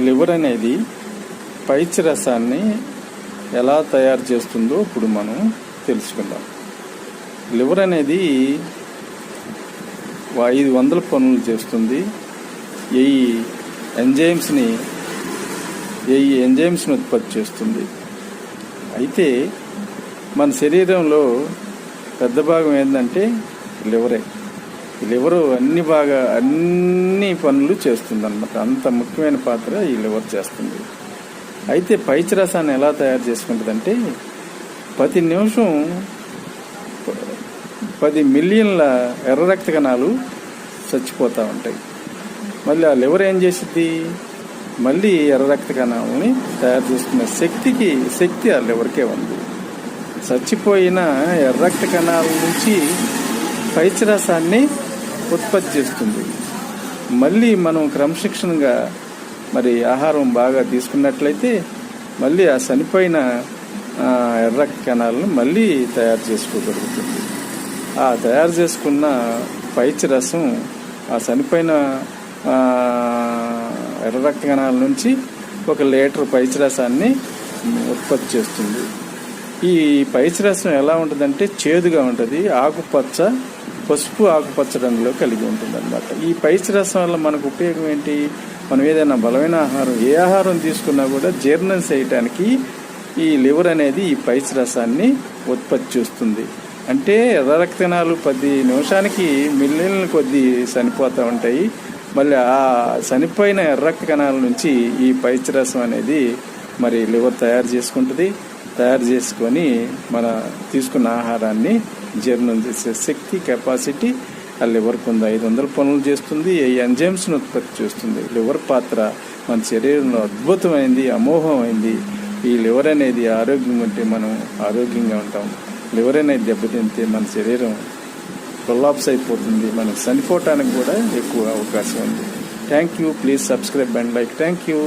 Liver అనేది పైత్య రసాన్ని ఎలా తయారు చేస్తుందో ఇప్పుడు మనం తెలుసుకుందాం. లివర్ అనేది 500 పనులు చేస్తుంది. 1000 ఎంజైమ్స్ని ఉత్పత్తి చేస్తుంది. అయితే మన శరీరంలో పెద్ద భాగం ఏంటంటే లివరే. లివరు అన్ని పనులు చేస్తుంది అన్నమాట. అంత ముఖ్యమైన పాత్ర ఈ లివర్ చేస్తుంది. అయితే పైత్య రసాన్ని ఎలా తయారు చేసుకుంటుందంటే ప్రతి నిమిషం 10 మిలియన్ల ఎర్ర రక్త కణాలు చచ్చిపోతూ ఉంటాయి. మళ్ళీ ఆ లివర్ ఏం చేసిద్ది, మళ్ళీ ఎర్ర రక్త కణాలని తయారు చేసుకునే శక్తి ఆ లివర్కే ఉంది. చచ్చిపోయిన ఎర్ర రక్త కణాల నుంచి పైత్య రసాన్ని ఉత్పత్తి చేస్తుంది. మళ్ళీ మనం క్రమశిక్షణగా మరి ఆహారం బాగా తీసుకున్నట్లయితే మళ్ళీ ఆ చనిపోయిన ఎర్ర రక్త కణాలను మళ్ళీ తయారు చేసుకోగలుగుతుంది. ఆ తయారు చేసుకున్న పైత్య రసం ఆ చనిపోయిన ఎర్ర రక్త కణాల నుంచి 1 లీటర్ పైత్య రసాన్ని ఉత్పత్తి చేస్తుంది. ఈ పైత్య రసం ఎలా ఉంటుందంటే చేదుగా ఉంటుంది. పసుపు ఆకుపచ్చ రంగులో కలిగి ఉంటుంది అన్నమాట. ఈ పైత్య రసం వల్ల మనకు ఉపయోగం ఏంటి? మనం ఏదైనా బలమైన ఆహారం, ఏ ఆహారం తీసుకున్నా కూడా జీర్ణం చేయటానికి ఈ లివర్ అనేది ఈ పైత్య రసాన్ని ఉత్పత్తి చేస్తుంది. అంటే ఎర్ర రక్త కణాలు 10 నిమిషానికి మిలియన్ల కొద్దీ చనిపోతూ ఉంటాయి. మళ్ళీ ఆ చనిపోయిన ఎర్ర రక్త కణాల నుంచి ఈ పైత్య రసం అనేది మరి లివర్ తయారు చేసుకుంటుంది. తయారు చేసుకొని మన తీసుకున్న ఆహారాన్ని జీర్ణం చేసే శక్తి, కెపాసిటీ ఆ లివర్కి ఉంది. 500 పనులు చేస్తుంది. ఎంజైమ్స్ను ఉత్పత్తి చేస్తుంది. లివర్ పాత్ర మన శరీరంలో అద్భుతమైంది, అమోఘమైంది. ఈ లివర్ అనేది ఆరోగ్యం ఉంటే మనం ఆరోగ్యంగా ఉంటాం. లివర్ అనేది దెబ్బతింటే మన శరీరం కొల్లాప్స్ అయిపోతుంది. మనం చనిపోవటానికి కూడా ఎక్కువ అవకాశం ఉంది. Thank you. Please subscribe and like. Thank you.